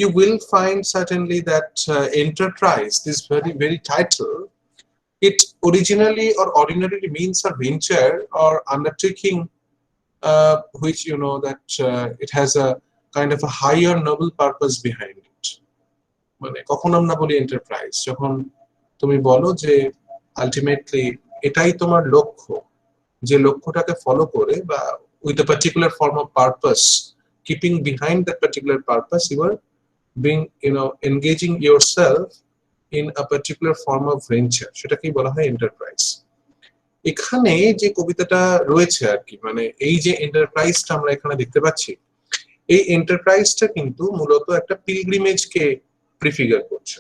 you will find certainly that enterprise, this very title, it originally or ordinarily means a venture or undertaking which that it has a kind of a higher noble purpose behind it. মানে কখন আমরা বলি enterprise, যখন তুমি বলো যে ultimately এটাই তোমার লক্ষ্য, যে লক্ষ্যটাকে ফলো করে বা with a particular form of purpose, keeping behind that particular purpose, you are being engaging yourself in a particular form of venture, সেটাকেই বলা হয় এন্টারপ্রাইজ। এখানে যে কবিতাটা রয়েছে আর কি, মানে এই যে এন্টারপ্রাইজটা আমরা এখানে দেখতে পাচ্ছি, এই এন্টারপ্রাইজটা কিন্তু মূলত একটা পিলগ্রিমেজকে প্রিফিগার করছে।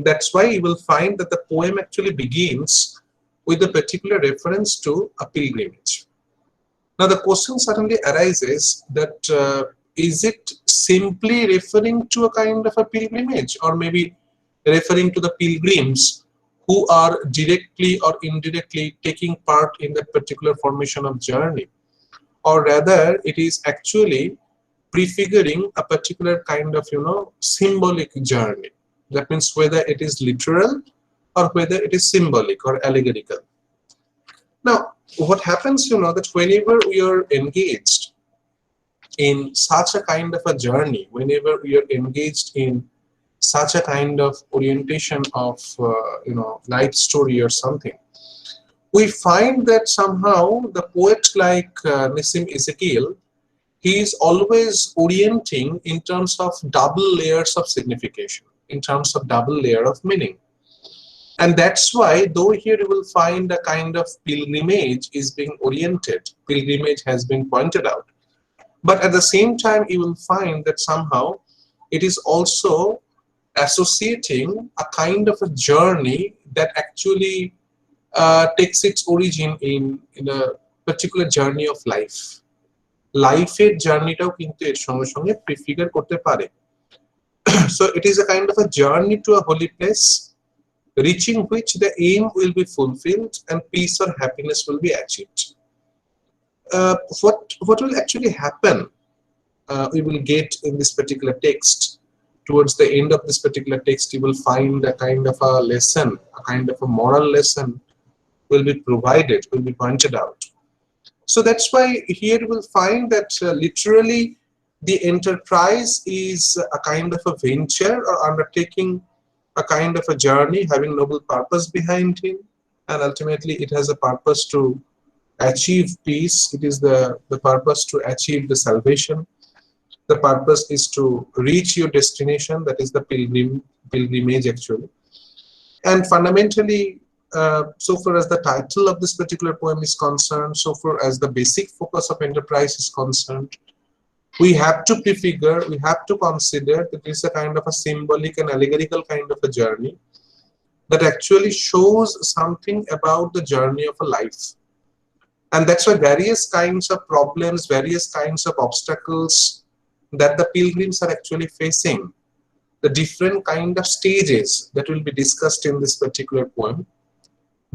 That's why you will find that the poem actually begins with a particular reference to a pilgrimage. Now the question suddenly arises that is it simply referring to a kind of a pilgrimage, or maybe referring to the pilgrims who are directly or indirectly taking part in that particular formation of journey, or rather it is actually prefiguring a particular kind of symbolic journey. That means whether it is literal or whether it is symbolic or allegorical. Now what happens, that whenever we are engaged in such a kind of a journey, whenever we are engaged in such a kind of orientation of life story or something, we find that somehow the poet like Nissim Ezekiel, he is always orienting in terms of double layers of signification, in terms of double layer of meaning. And that's why, though here you will find a kind of pilgrimage is being oriented, pilgrimage has been pointed out, but at the same time you will find that somehow it is also associating a kind of a journey that actually takes its origin in a particular journey of life. Life-এর জার্নিটাও কিন্তু এর সঙ্গে সঙ্গে প্রিফিগার করতে পারে। So it is a kind of a journey to a holy place, reaching which the aim will be fulfilled and peace or happiness will be achieved. What will actually happen, we will get in this particular text. Towards the end of this particular text, you will find a kind of a lesson, a kind of a moral lesson will be provided, will be pointed out. So that's why here you will find that literally the enterprise is a kind of a venture or undertaking a kind of a journey having noble purpose behind him, and ultimately it has a purpose to achieve peace. It is the purpose to achieve the salvation. The purpose is to reach your destination, that is the pilgrimage actually. And fundamentally, so far as the title of this particular poem is concerned, so far as the basic focus of enterprise is concerned, we have to prefigure, we have to consider that it is a kind of a symbolic and allegorical kind of a journey that actually shows something about the journey of a life. And that's why various kinds of problems, various kinds of obstacles that the pilgrims are actually facing, the different kind of stages that will be discussed in this particular poem,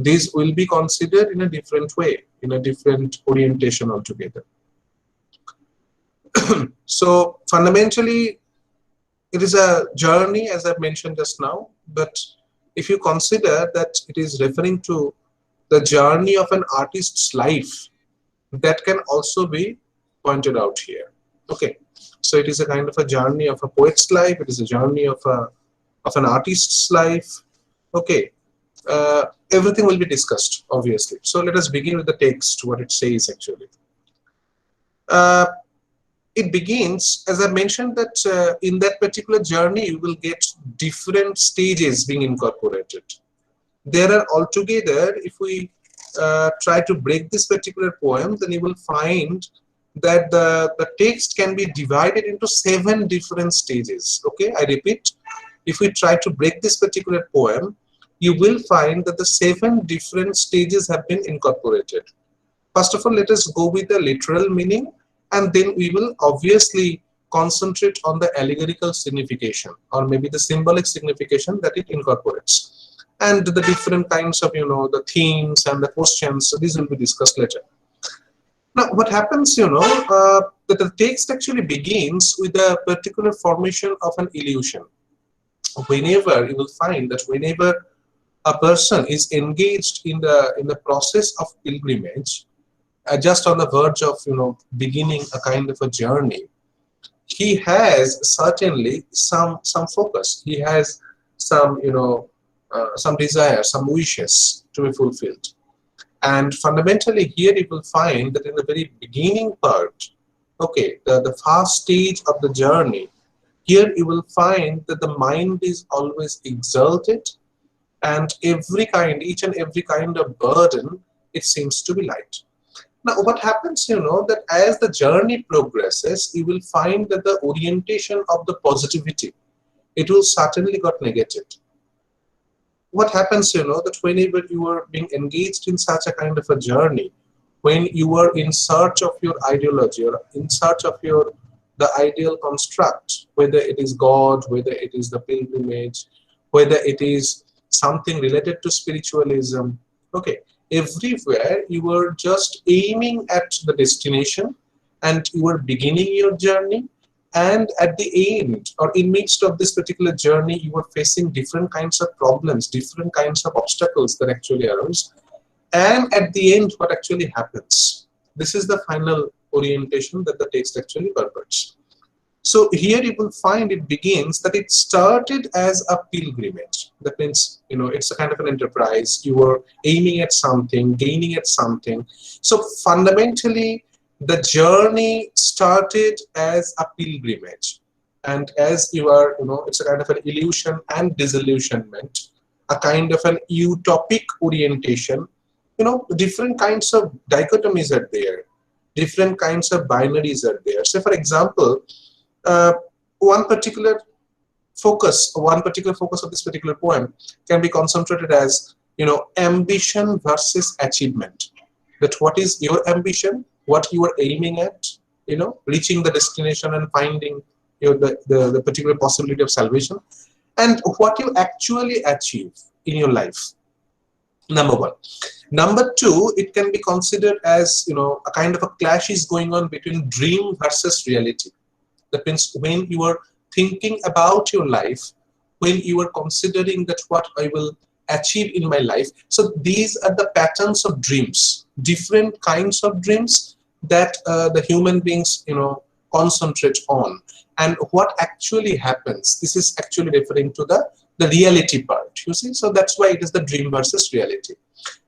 these will be considered in a different way, in a different orientation altogether. So fundamentally it is a journey, as I've mentioned just now, but if you consider that it is referring to the journey of an artist's life, that can also be pointed out here. Okay, so it is a kind of a journey of a poet's life, it is a journey of an artist's life. Okay, everything will be discussed obviously. So let us begin with the text, what it says actually. It begins, as I mentioned, that in that particular journey you will get different stages being incorporated. There are altogether, if we try to break this particular poem, then you will find that the text can be divided into 7 different stages. Okay, I repeat, if we try to break this particular poem, you will find that the 7 different stages have been incorporated. First of all, let us go with the literal meaning, and then we will obviously concentrate on the allegorical signification, or maybe the symbolic signification that it incorporates, and the different kinds of the themes and the questions. So these will be discussed later. Now, what happens, that the text actually begins with a particular formation of an illusion. Whenever you will find that whenever a person is engaged in the process of pilgrimage, just on the verge of beginning a kind of a journey, he has certainly some focus. He has some some desire, some wishes to be fulfilled. And fundamentally, here you will find that in the very beginning part, okay, the first stage of the journey, here you will find that the mind is always exalted, and each and every kind of burden, it seems to be light. Now, what happens, that as the journey progresses, you will find that the orientation of the positivity, it will certainly got negated. What happens, that whenever you are being engaged in such a kind of a journey, when you are in search of your ideology or in search of the ideal construct, whether it is God, whether it is the pilgrimage, whether it is something related to spiritualism, okay, everywhere you are just aiming at the destination and you are beginning your journey, and at the end or in midst of this particular journey you are facing different kinds of problems, different kinds of obstacles that actually arise, and at the end what actually happens, this is the final orientation that the text actually purports. So here you will find it begins that it started as a pilgrimage. That means, it's a kind of an enterprise. You were aiming at something, gaining at something. So fundamentally, the journey started as a pilgrimage. And as you are, it's a kind of an illusion and disillusionment, a kind of an utopic orientation. Different kinds of dichotomies are there. Different kinds of binaries are there. So for example, uh, one particular focus of this particular poem can be concentrated as, ambition versus achievement. That what is your ambition, what you are aiming at, reaching the destination and finding the particular possibility of salvation, and what you actually achieve in your life. Number one. Number two, it can be considered as, a kind of a clash is going on between dream versus reality. That means when you are thinking about your life, when you are considering that what I will achieve in my life. So these are the patterns of dreams, different kinds of dreams that the human beings, concentrate on. And what actually happens, this is actually referring to the reality part, you see. So that's why it is the dream versus reality.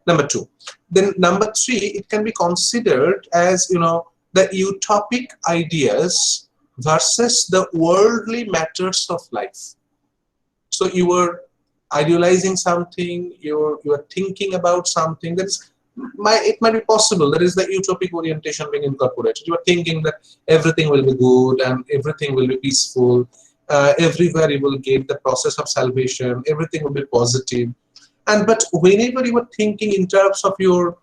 Number two. Then number three, it can be considered as, the utopic ideas versus the worldly matters of life. So you were idealizing something, you are thinking about something that's it might be possible that is the utopic orientation being incorporated. You are thinking that everything will be good and everything will be peaceful, everywhere you will get the process of salvation, everything will be positive. And but whenever you are thinking in terms of your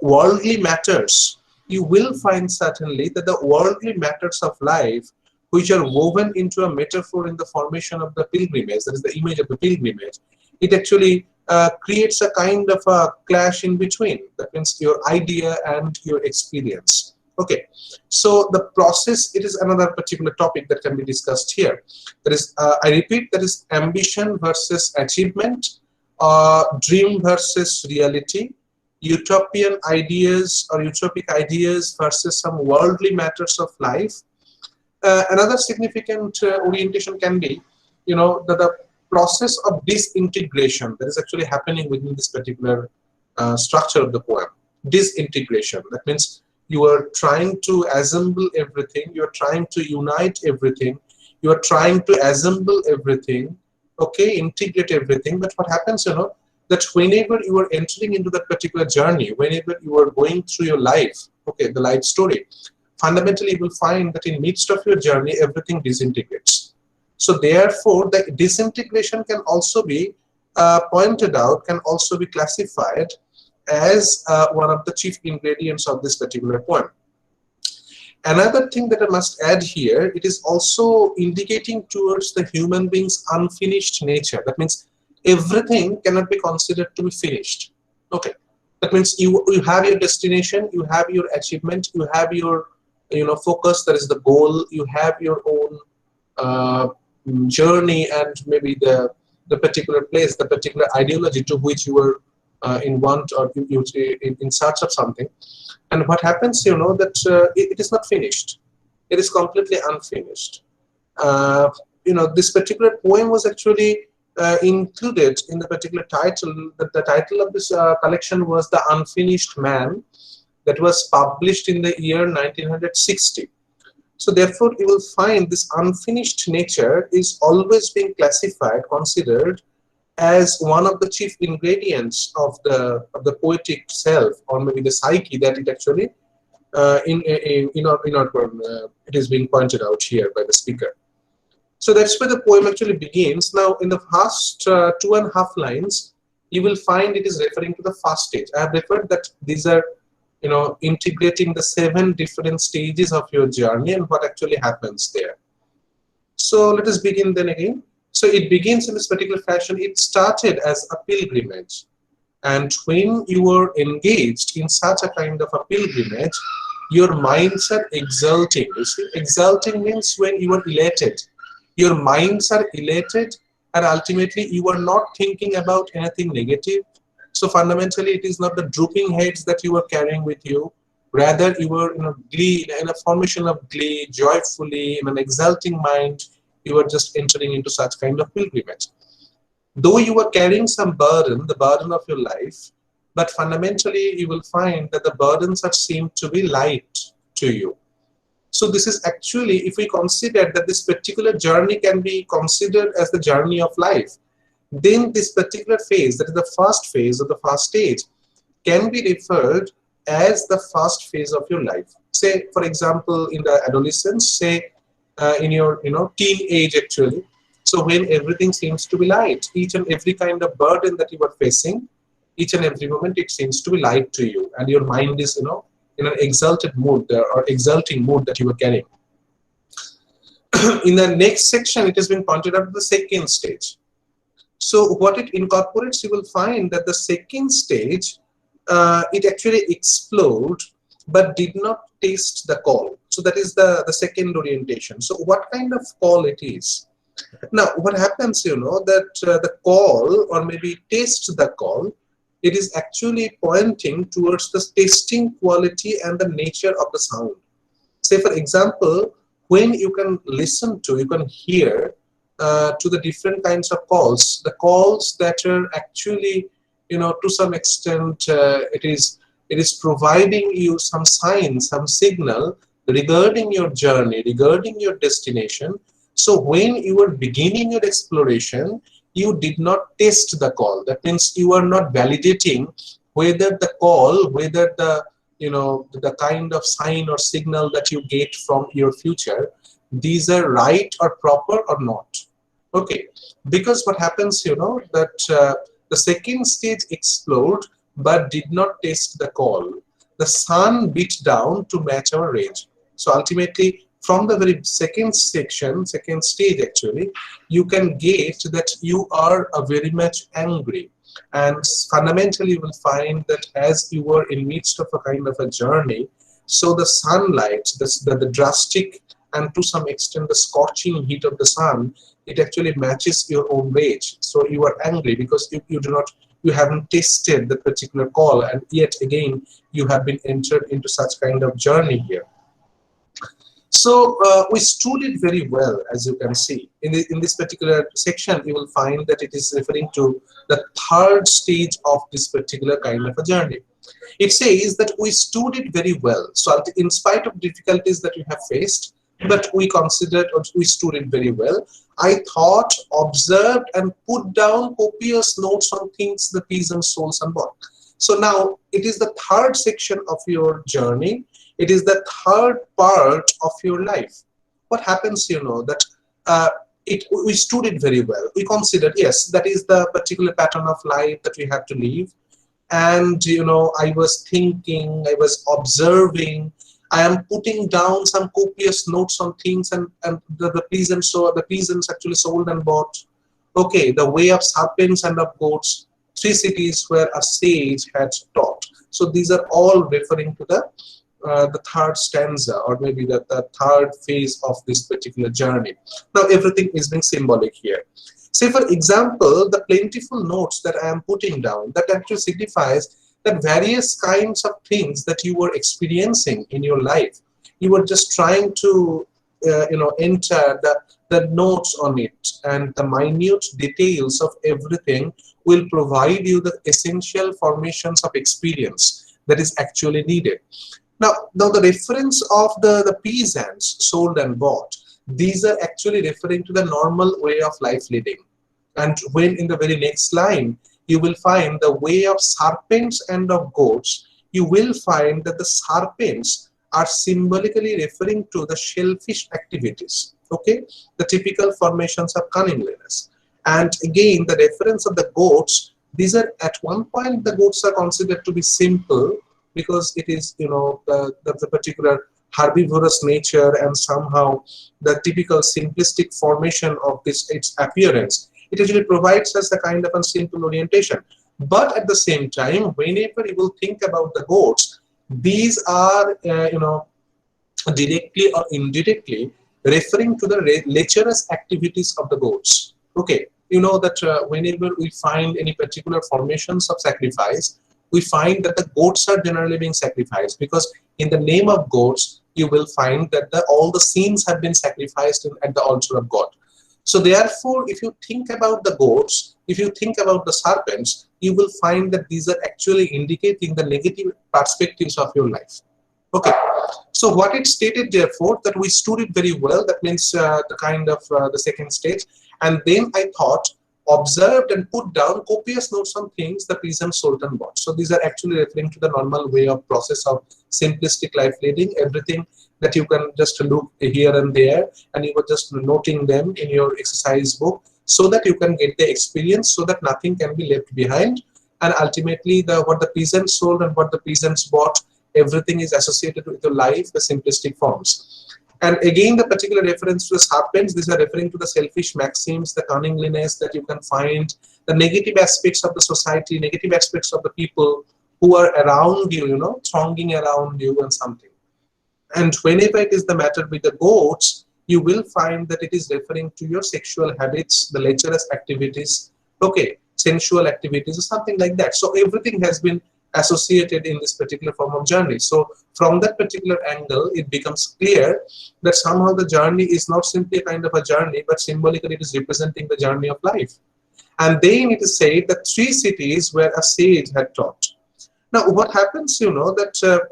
worldly matters, you will find certainly that the worldly matters of life, which are woven into a metaphor in the formation of the pilgrimage, that is the image of the pilgrimage, it actually creates a kind of a clash in between. That means your idea and your experience. Okay, so the process, it is another particular topic that can be discussed here. That is, I repeat, that is ambition versus achievement, dream versus reality, utopian ideas or utopic ideas versus some worldly matters of life. Another significant orientation can be, that the process of disintegration that is actually happening within this particular structure of the poem. Disintegration. That means you are trying to assemble everything, you are trying to unite everything, you are trying to assemble everything, okay, integrate everything. But what happens, that whenever you are entering into that particular journey, whenever you are going through your life, okay, the life story, fundamentally you will find that in midst of your journey, everything disintegrates. So therefore, the disintegration can also be pointed out, can also be classified as one of the chief ingredients of this particular poem. Another thing that I must add here, it is also indicating towards the human being's unfinished nature. That means everything cannot be considered to be finished. Okay. That means you have your destination, you have your achievement, you have your focus, that is the goal, you have your own uh, journey, and maybe the particular place, the particular ideology to which you are in want, or in search of something. And what happens, that it is not finished. It is completely unfinished. Uh, this particular poem was actually included in the particular title. The title of this collection was The Unfinished Man, that was published in the year 1960. So therefore, you will find this unfinished nature is always being classified, considered as one of the chief ingredients of the poetic self, or maybe the psyche, that it actually it is being pointed out here by the speaker. So that's where the poem actually begins. Now, in the first 2.5 lines, you will find it is referring to the first stage. I have referred that these are, integrating the 7 different stages of your journey and what actually happens there. So let us begin then again. So it begins in this particular fashion. It started as a pilgrimage. And when you are engaged in such a kind of a pilgrimage, your minds are exulting. You see, exulting means when you are elated. Your minds are elated, and ultimately you are not thinking about anything negative. So fundamentally, it is not the drooping heads that you are carrying with you. Rather, you are in a glee, in a formation of glee, joyfully, in an exulting mind. You are just entering into such kind of pilgrimage. Though you are carrying some burden, the burden of your life, but fundamentally you will find that the burdens are seem to be light to you. So this is actually, if we consider that this particular journey can be considered as the journey of life, then this particular phase, that is the first phase or the first stage, can be referred as the first phase of your life. Say, for example, in the adolescence, say in your teen age actually. So when everything seems to be light, each and every kind of burden that you are facing, each and every moment it seems to be light to you, and your mind is in an exalted mood or exulting mood that you are carrying. In the next section, it has been pointed out the second stage. So what it incorporates, you will find that the second stage, it actually exploded but did not taste the call. So that is the second orientation. So what kind of call it is? Now, what happens, that the call, or maybe taste the call, it is actually pointing towards the tasting quality and the nature of the sound. Say, for example, when you can listen to, you can hear to the different kinds of calls, the calls that are actually, to some extent, it is providing you some sign, some signal regarding your journey, regarding your destination. So when you are beginning your exploration, you did not test the call. That means you are not validating whether the call, whether the kind of sign or signal that you get from your future, these are right or proper or not. Okay, because what happens, that the second stage explode but did not test the call. The sun beat down to match our range. So ultimately, from the very second section, second stage actually, you can gauge that you are very much angry. And fundamentally, you will find that as you were in midst of a kind of a journey, so the sunlight, the drastic and to some extent the scorching heat of the sun, it actually matches your own rage. So you are angry because you haven't tasted the particular call, and yet again you have been entered into such kind of journey here. So we stood it very well, as you can see. In this particular section, you will find that it is referring to the third stage of this particular kind of a journey. It says that we stood it very well. So in spite of difficulties that we have faced, but we considered, or we stood it very well. I thought, observed, and put down copious notes on things the peasant souls and bought. So now it is the third section of your journey. It is the third part of your life. What happens, that we stood it very well. We considered, yes, that is the particular pattern of life that we have to live. And, I was thinking, I was observing, I am putting down some copious notes on things, and the peasants actually sold and bought. Okay, the way of serpents and of goats, 3 cities where a sage had taught. So these are all referring to the third stanza, or maybe the third phase of this particular journey. Now everything is being symbolic here. Say for example, the plentiful notes that I am putting down, that actually signifies that various kinds of things that you were experiencing in your life, you were just trying to enter the notes on it, and the minute details of everything will provide you the essential formations of experience that is actually needed. Now the reference of the peasants sold and bought, these are actually referring to the normal way of life leading. And when in the very next line, you will find the way of serpents and of goats, you will find that the serpents are symbolically referring to the shellfish activities, okay, the typical formations of cunningness. And again, the reference of the goats, these are at one point the goats are considered to be simple, because it is the particular herbivorous nature, and somehow the typical simplistic formation of this its appearance, it actually provides us a kind of a simple orientation. But at the same time, whenever you will think about the goats, these are directly or indirectly referring to the lecherous activities of the goats. Okay, you know that whenever we find any particular formations of sacrifice, we find that the goats are generally being sacrificed, because in the name of goats, you will find that all the sins have been sacrificed at the altar of God. So therefore, if you think about the goats, if you think about the serpents, you will find that these are actually indicating the negative perspectives of your life. Okay, so what it stated, therefore, that we stood it very well, that means the kind of the second stage. And then I thought, observed and put down copious notes on things the peasant sultan bought. So these are actually referring to the normal way of process of simplistic life leading, everything that you can just look here and there, and you were just noting them in your exercise book, so that you can get the experience, so that nothing can be left behind. And ultimately, what the peasants sold and what the peasants bought, everything is associated with your life, the simplistic forms. And again, the particular reference to the serpents, these are referring to the selfish maxims, the cunningness that you can find, the negative aspects of the society, negative aspects of the people who are around you, thronging around you and something. And whenever it is the matter with the goats, you will find that it is referring to your sexual habits, the lecherous activities, okay, sensual activities or something like that. So everything has been associated in this particular form of journey. So from that particular angle, it becomes clear that somehow the journey is not simply a kind of a journey, but symbolically it is representing the journey of life. And then it is said that 3 cities where a sage had taught. Now what happens, that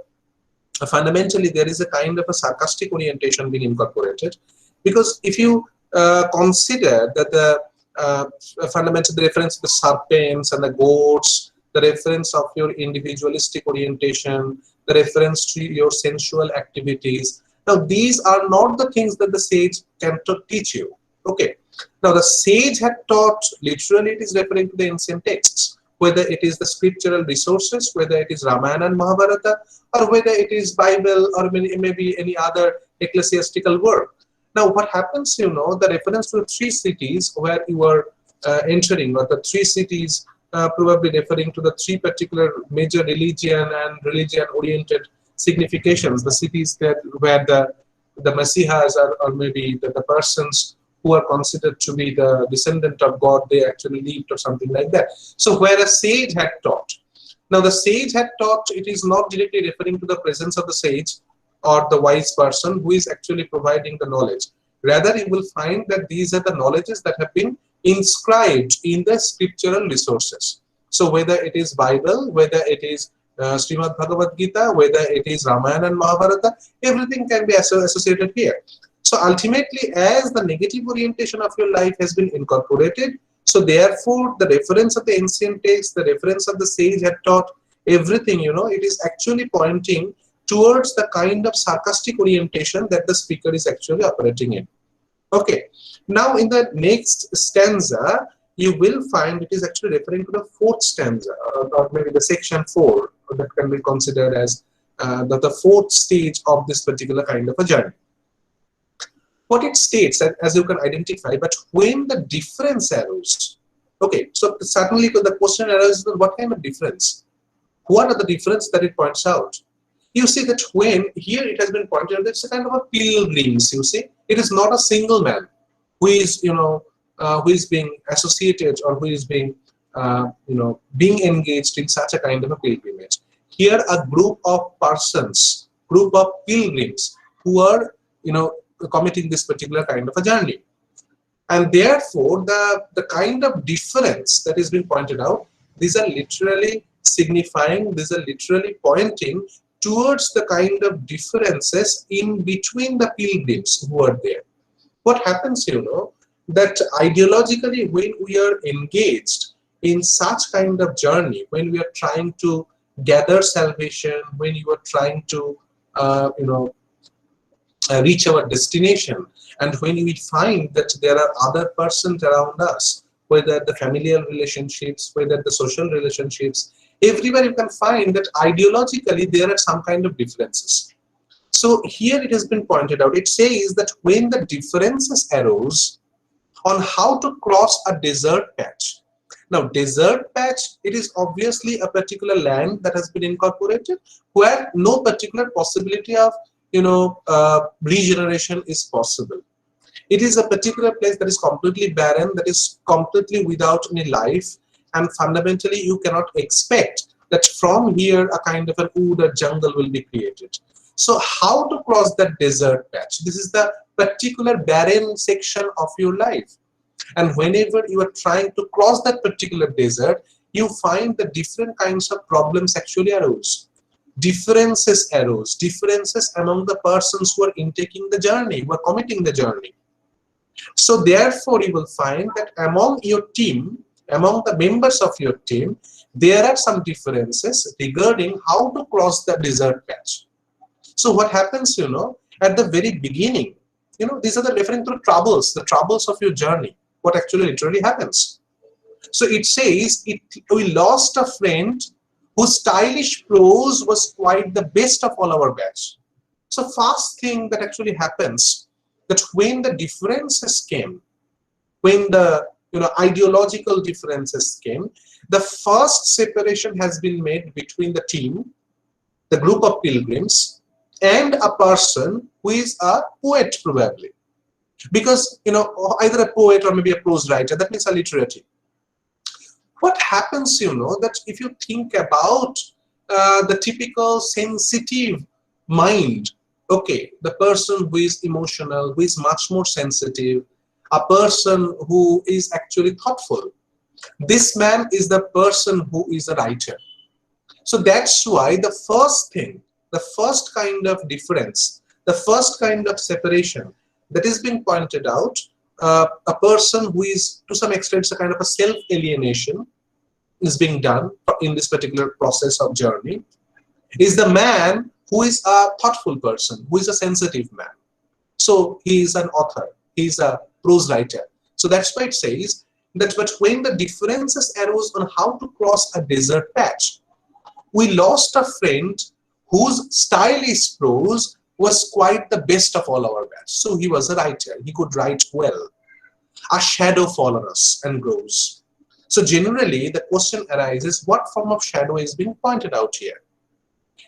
fundamentally there is a kind of a sarcastic orientation being incorporated, because if you consider that the fundamental reference to the serpents and the goats, the reference of your individualistic orientation, the reference to your sensual activities, now these are not the things that the sage can teach you. Okay, now the sage had taught, literally it is referring to the ancient texts, whether it is the scriptural resources, whether it is Ramayana and Mahabharata, or whether it is Bible, or maybe any other ecclesiastical work. Now what happens, the reference to the 3 cities where you are entering, or the 3 cities probably referring to the 3 particular major religion and religion-oriented significations, the cities where the Messiahs or maybe the persons who are considered to be the descendant of God, they actually lived or something like that. So where a sage had taught. Now the sage had taught, it is not directly referring to the presence of the sage or the wise person who is actually providing the knowledge. Rather, you will find that these are the knowledges that have been inscribed in the scriptural resources. So whether it is Bible, whether it is Srimad Bhagavad Gita, whether it is Ramayana and Mahabharata, everything can be associated here. So ultimately, as the negative orientation of your life has been incorporated, so therefore the reference of the ancient text, the reference of the sage had taught, everything, it is actually pointing towards the kind of sarcastic orientation that the speaker is actually operating in. Okay, now in the next stanza, you will find it is actually referring to the 4th stanza, or maybe the section 4, that can be considered as the 4th stage of this particular kind of a journey. What it states, as you can identify, but when the difference arose, okay, so certainly the question arises, what kind of difference? What are the difference that it points out? You see that when here it has been pointed out, it's a kind of a pilgrims. You see, it is not a single man who is, who is being associated or who is being, being engaged in such a kind of a pilgrimage. Here, a group of persons, group of pilgrims who are, committing this particular kind of a journey. And therefore, the kind of difference that is being pointed out, these are literally signifying, these are literally pointing towards the kind of differences in between the pilgrims who are there. What happens, that ideologically when we are engaged in such kind of journey, when we are trying to gather salvation, when you are trying to, reach our destination, and when we find that there are other persons around us, whether the familial relationships, whether the social relationships, everywhere you can find that ideologically there are some kind of differences. So here it has been pointed out, it says that when the differences arose on how to cross a desert patch. Now, desert patch, it is obviously a particular land that has been incorporated where no particular possibility of, regeneration is possible. It is a particular place that is completely barren, that is completely without any life, and fundamentally you cannot expect that from here a kind of an wood or jungle will be created. So how to cross that desert patch? This is the particular barren section of your life. And whenever you are trying to cross that particular desert, you find the different kinds of problems actually arose. Differences arose, differences among the persons who are intaking the journey, who are committing the journey. So therefore, you will find that among your team, among the members of your team, there are some differences regarding how to cross the desert patch. So what happens, at the very beginning, these are the referring to troubles, the troubles of your journey, what actually literally happens. So it says, we lost a friend whose stylish prose was quite the best of all our batch. So first thing that actually happens, that when the differences came, when the ideological differences came, the first separation has been made between the team, the group of pilgrims, and a person who is a poet probably. Because, either a poet or maybe a prose writer, that means a literati. What happens, that if you think about the typical sensitive mind, okay, the person who is emotional, who is much more sensitive, a person who is actually thoughtful, this man is the person who is a writer. So that's why the first thing, the first kind of difference, the first kind of separation that is being pointed out, a person who is to some extent a kind of a self-alienation is being done in this particular process of journey, is the man who is a thoughtful person, who is a sensitive man. So he is an author, he is a prose writer. So that's why it says that, but when the differences arose on how to cross a desert patch, we lost a friend whose stylish prose was quite the best of all our batch. So he was a writer, he could write well. A shadow fall on us and grows. So generally the question arises, what form of shadow is being pointed out here?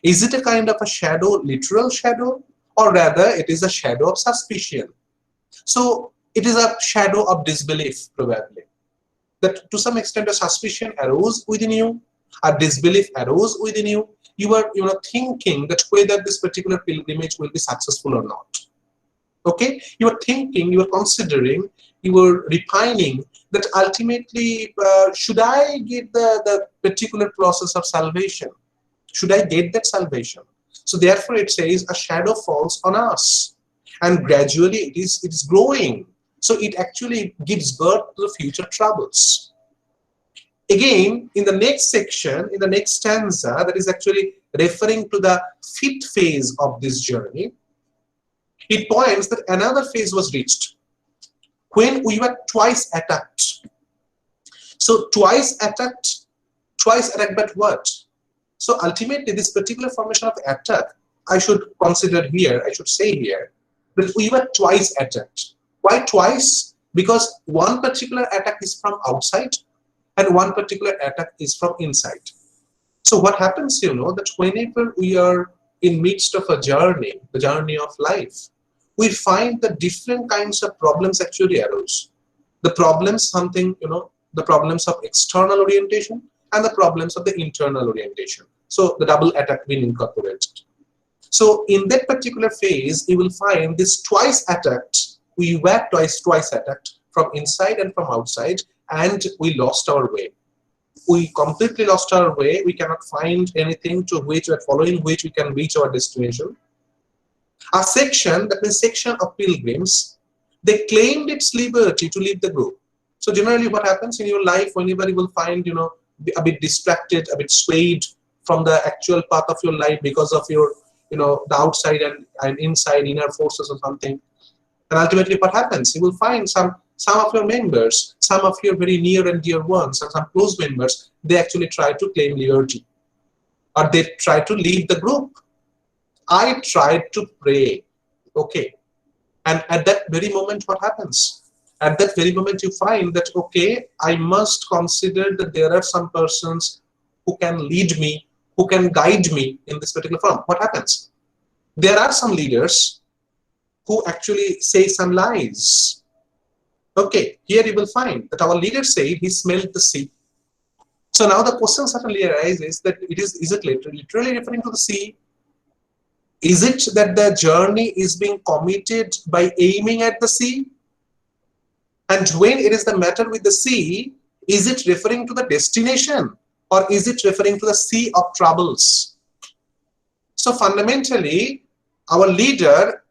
Is it a kind of a shadow, literal shadow, or rather it is a shadow of suspicion? So it is a shadow of disbelief probably. That to some extent a suspicion arose within you, a disbelief arose within you. You are thinking that whether this particular pilgrimage will be successful or not. Okay, you are thinking, you are considering, you are repining that ultimately should I get the particular process of salvation? Should I get that salvation? So therefore it says a shadow falls on us, and gradually it is growing. So it actually gives birth to the future troubles. Again, in the next section, in the next stanza, that is actually referring to the fifth phase of this journey, it points that another phase was reached when we were twice attacked. So twice attacked by what? So ultimately this particular formation of attack, I should consider here, I should say here, that we were twice attacked. Why twice? Because one particular attack is from outside and one particular attack is from inside. So what happens, that whenever we are in midst of a journey, the journey of life, we find that different kinds of problems actually arose. The problems, the problems of external orientation and the problems of the internal orientation. So the double attack being incorporated. So in that particular phase, you will find this twice attacked. We were twice attacked from inside and from outside, and we lost our way. We completely lost our way. We cannot find anything to which, or following which, we can reach our destination. A section, that means section of pilgrims, they claimed its liberty to leave the group. So generally what happens in your life, whenever you will find, a bit distracted, a bit swayed from the actual path of your life because of your, the outside and inside inner forces or something. And ultimately what happens? You will find some of your members, some of your very near and dear ones, and some close members, they actually try to claim liberty, or they try to leave the group. I tried to pray, okay, and at that very moment what happens? At that very moment you find that, okay, I must consider that there are some persons who can lead me, who can guide me in this particular form. What happens? There are some leaders who actually say some lies. Okay, here you will find that our leader said he smelled the sea. So now the question certainly arises that is it literally referring to the sea? Is it that the journey is being committed by aiming at the sea? And when it is the matter with the sea, is it referring to the destination, or is it referring to the sea of troubles? So fundamentally, our leader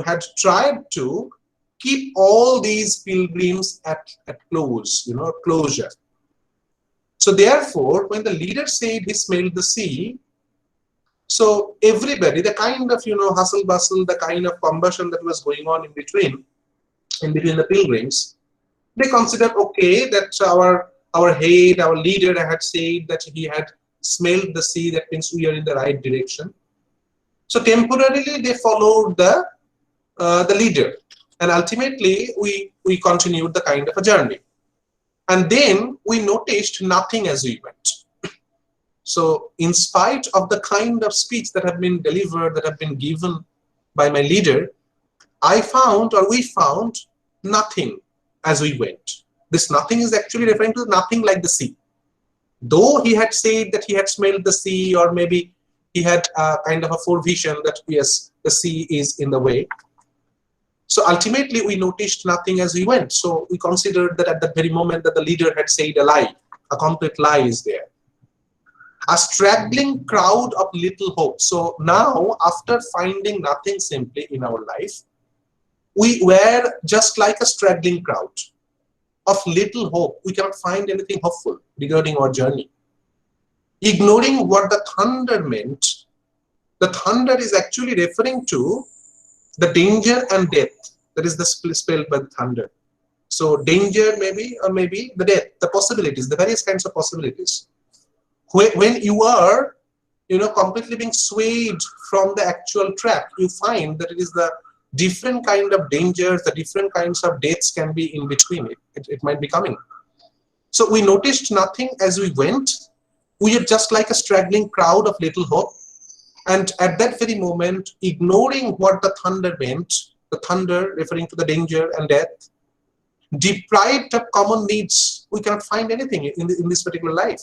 had tried to keep all these pilgrims at closure. So therefore, when the leader said he smelled the sea, so everybody, the kind of hustle bustle, the kind of combustion that was going on in between the pilgrims, they considered, okay, that our head, our leader had said that he had smelled the sea. That means we are in the right direction. So temporarily they followed the leader, and ultimately we continued the kind of a journey. And then we noticed nothing as we went. So in spite of the kind of speech that have been delivered, that have been given by my leader, we found nothing as we went. This nothing is actually referring to nothing like the sea. Though he had said that he had smelled the sea, or maybe he had a kind of a forevision that yes, the sea is in the way. So ultimately we noticed nothing as we went. So we considered that at that very moment that the leader had said a lie, a complete lie is there. A straggling crowd of little hope. So now, after finding nothing simply in our life, we were just like a straggling crowd of little hope. We cannot find anything hopeful regarding our journey. Ignoring what the thunder meant, the thunder is actually referring to the danger and death. That is the spell by the thunder. So danger maybe, or maybe the death, the possibilities, the various kinds of possibilities. When you are, completely being swayed from the actual track, you find that it is the different kind of dangers, the different kinds of deaths can be in between it. It might be coming. So we noticed nothing as we went. We are just like a straggling crowd of little hope. And at that very moment, ignoring what the thunder meant, the thunder referring to the danger and death, deprived of common needs, we cannot find anything in this particular life.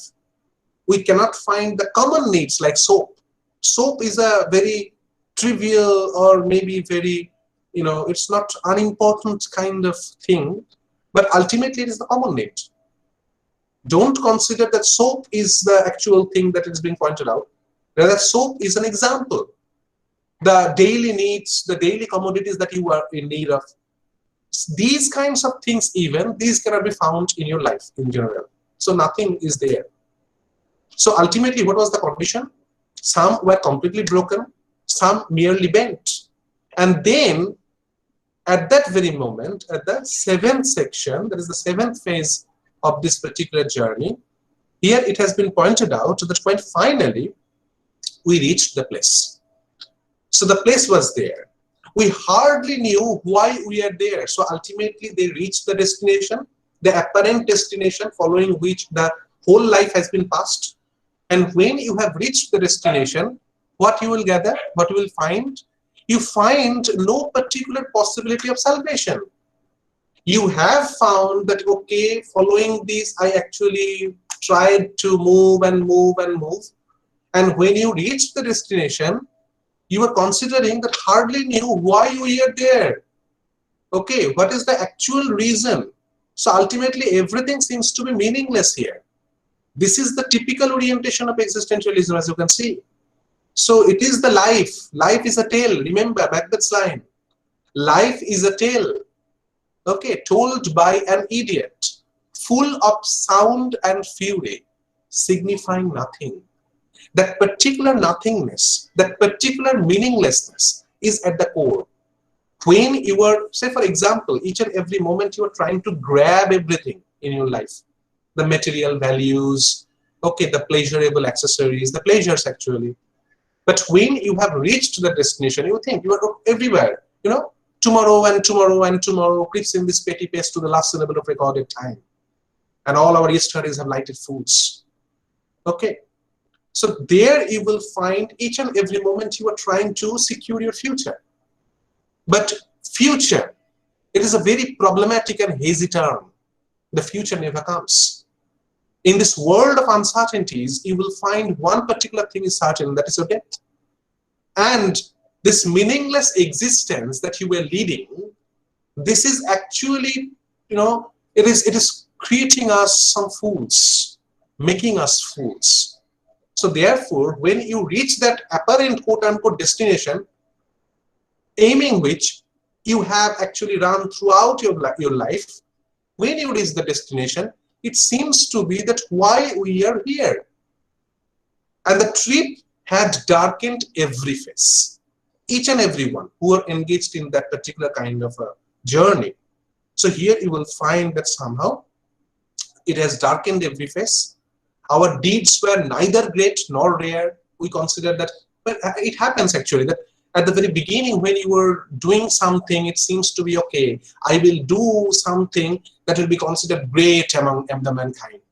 We cannot find the common needs like soap. Soap is a very trivial, or maybe very, it's not unimportant kind of thing, but ultimately it is the common need. Don't consider that soap is the actual thing that is being pointed out. Rather, soap is an example. The daily needs, the daily commodities that you are in need of, these kinds of things, even these cannot be found in your life in general. So nothing is there. So ultimately, what was the condition? Some were completely broken, some merely bent. And then, at that very moment, at the seventh section, that is the seventh phase of this particular journey, here it has been pointed out that when finally we reached the place. So the place was there. We hardly knew why we are there. So ultimately, they reached the destination, the apparent destination following which the whole life has been passed. And when you have reached the destination, what you will gather, what you will find? You find no particular possibility of salvation. You have found that, okay, following this, I actually tried to move and move and move. And when you reach the destination, you are considering that hardly knew why you were there. Okay, what is the actual reason? So ultimately, everything seems to be meaningless here. This is the typical orientation of existentialism, as you can see. So it is the life. Life is a tale. Remember Macbeth's line. Life is a tale, okay, told by an idiot, full of sound and fury, signifying nothing. That particular nothingness, that particular meaninglessness is at the core. When you are, say for example, each and every moment you are trying to grab everything in your life, the material values, okay, the pleasurable accessories, the pleasures actually. But when you have reached the destination, you think you are everywhere, you know, tomorrow and tomorrow and tomorrow creeps in this petty pace to the last syllable of recorded time. And all our yesterdays have lighted foods. Okay. So there you will find each and every moment you are trying to secure your future. But future, it is a very problematic and hazy term. The future never comes. In this world of uncertainties, you will find one particular thing is certain, that is your death. And this meaningless existence that you were leading, this is actually, you know, it is creating us some fools, making us fools. So therefore, when you reach that apparent quote-unquote destination, aiming which you have actually run throughout your life, when you reach the destination, it seems to be that why we are here. And the trip had darkened every face. Each and everyone who are engaged in that particular kind of a journey. So here you will find that somehow it has darkened every face. Our deeds were neither great nor rare. We consider that, but it happens actually that at the very beginning when you were doing something, it seems to be okay. I will do something that will be considered great among the mankind.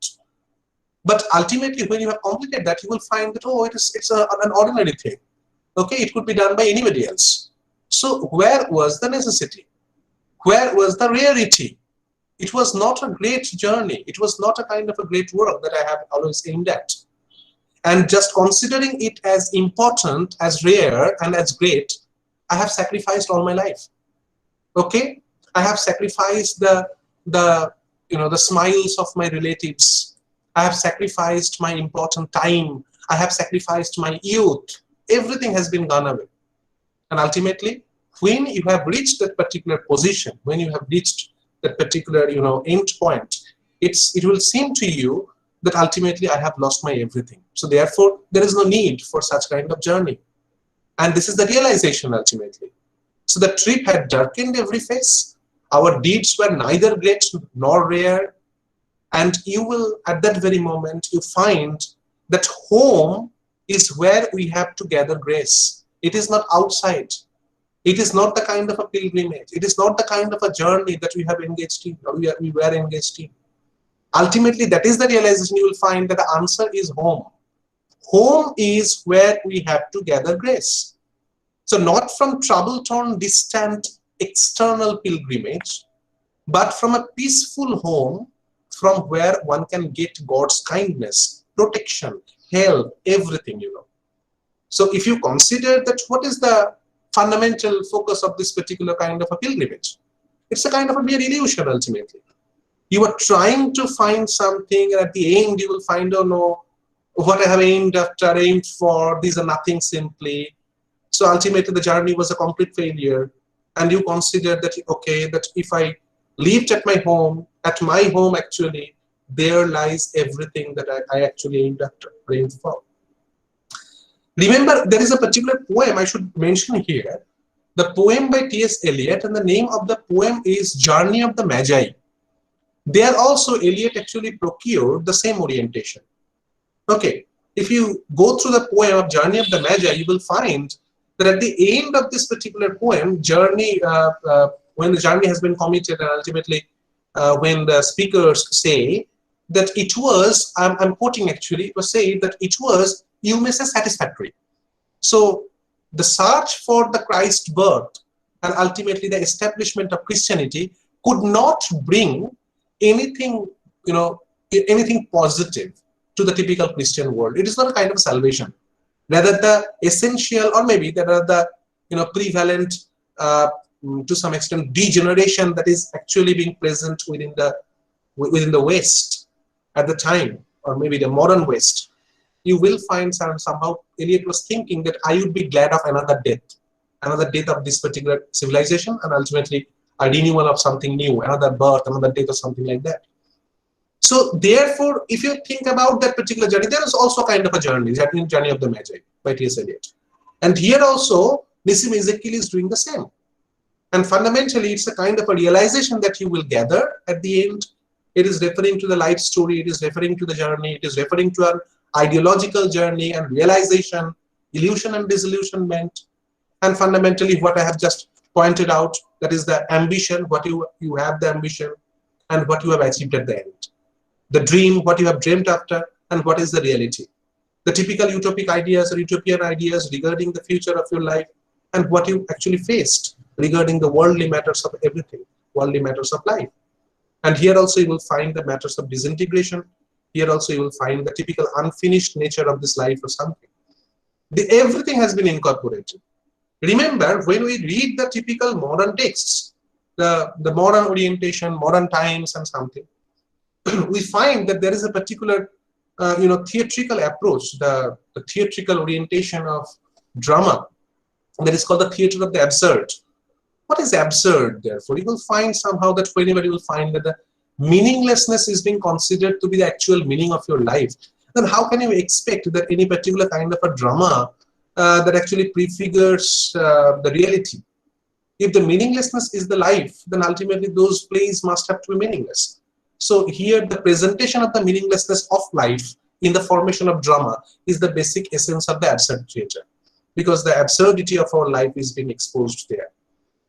But ultimately, when you have completed that, you will find that, oh, it's an ordinary thing. Okay, it could be done by anybody else. So where was the necessity? Where was the rarity? It was not a great journey. It was not a kind of a great work that I have always aimed at. And just considering it as important, as rare, and as great, I have sacrificed all my life. Okay, I have sacrificed the smiles of my relatives. I have sacrificed my important time. I have sacrificed my youth. Everything has been gone away. And ultimately, when you have reached that particular position, when you have reached that particular, end point, it will seem to you that ultimately I have lost my everything. So therefore, there is no need for such kind of journey. And this is the realization ultimately. So the trip had darkened every face. Our deeds were neither great nor rare. And you will, at that very moment, you find that home is where we have to gather grace. It is not outside. It is not the kind of a pilgrimage. It is not the kind of a journey that we have engaged in, or we were engaged in. Ultimately, that is the realization. You will find that the answer is home. Home is where we have to gather grace. So not from trouble-torn, distant, external pilgrimage, but from a peaceful home from where one can get God's kindness, protection, help, everything, So if you consider that what is the fundamental focus of this particular kind of a pilgrimage, it's a kind of a mere illusion ultimately. You are trying to find something, and at the end you will find, oh no, what I have aimed for, these are nothing simply. So ultimately the journey was a complete failure. And you consider that, okay, that if I lived at my home actually, there lies everything that I actually aimed for. Remember, there is a particular poem I should mention here. The poem by T.S. Eliot, and the name of the poem is Journey of the Magi. There also Eliot actually procured the same orientation. Okay, if you go through the poem of Journey of the Magi, you will find that at the end of this particular poem, when the journey has been committed, and ultimately when the speakers say that it was, I'm quoting actually, it was said that it was, you may say, satisfactory. So the search for the Christ birth and ultimately the establishment of Christianity could not bring anything, anything positive to the typical Christian world. It is not a kind of salvation. Rather, the essential, or maybe there are the prevalent, to some extent, degeneration that is actually being present within the West at the time, or maybe the modern West. You will find somehow Eliot was thinking that I would be glad of another death of this particular civilization, and ultimately a renewal of something new, another birth, another death, or something like that. So therefore, if you think about that particular journey, there is also kind of a journey of the Magi by T.S. Eliot. And here also, Nissim Ezekiel is doing the same. And fundamentally, it's a kind of a realization that you will gather at the end. It is referring to the life story, it is referring to the journey, it is referring to an ideological journey and realization, illusion and disillusionment. And fundamentally, what I have just pointed out, that is the ambition, what you have the ambition, and what you have achieved at the end. The dream, what you have dreamed after, and what is the reality. The typical utopic ideas or utopian ideas regarding the future of your life, and what you actually faced regarding the worldly matters of everything, worldly matters of life. And here also you will find the matters of disintegration. Here also you will find the typical unfinished nature of this life or something. Everything has been incorporated. Remember, when we read the typical modern texts, the modern orientation, modern times and something, we find that there is a particular theatrical approach, the theatrical orientation of drama, that is called the theater of the absurd. What is absurd, therefore? You will find somehow that whenever you will find that the meaninglessness is being considered to be the actual meaning of your life, then how can you expect that any particular kind of a drama that actually prefigures the reality? If the meaninglessness is the life, then ultimately those plays must have to be meaningless. So here the presentation of the meaninglessness of life in the formation of drama is the basic essence of the absurd theater, because the absurdity of our life is being exposed there.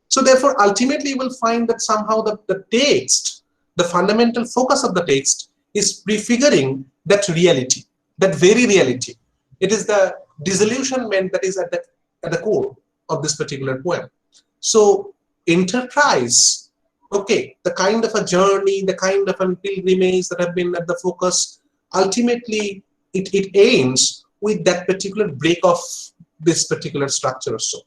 So therefore, ultimately you will find that somehow the text, the fundamental focus of the text is prefiguring that reality, that very reality. It is the disillusionment that is at the core of this particular poem. So enterprise, okay, the kind of a journey, the kind of a pilgrimage that have been at the focus, ultimately it ends with that particular break of this particular structure or so.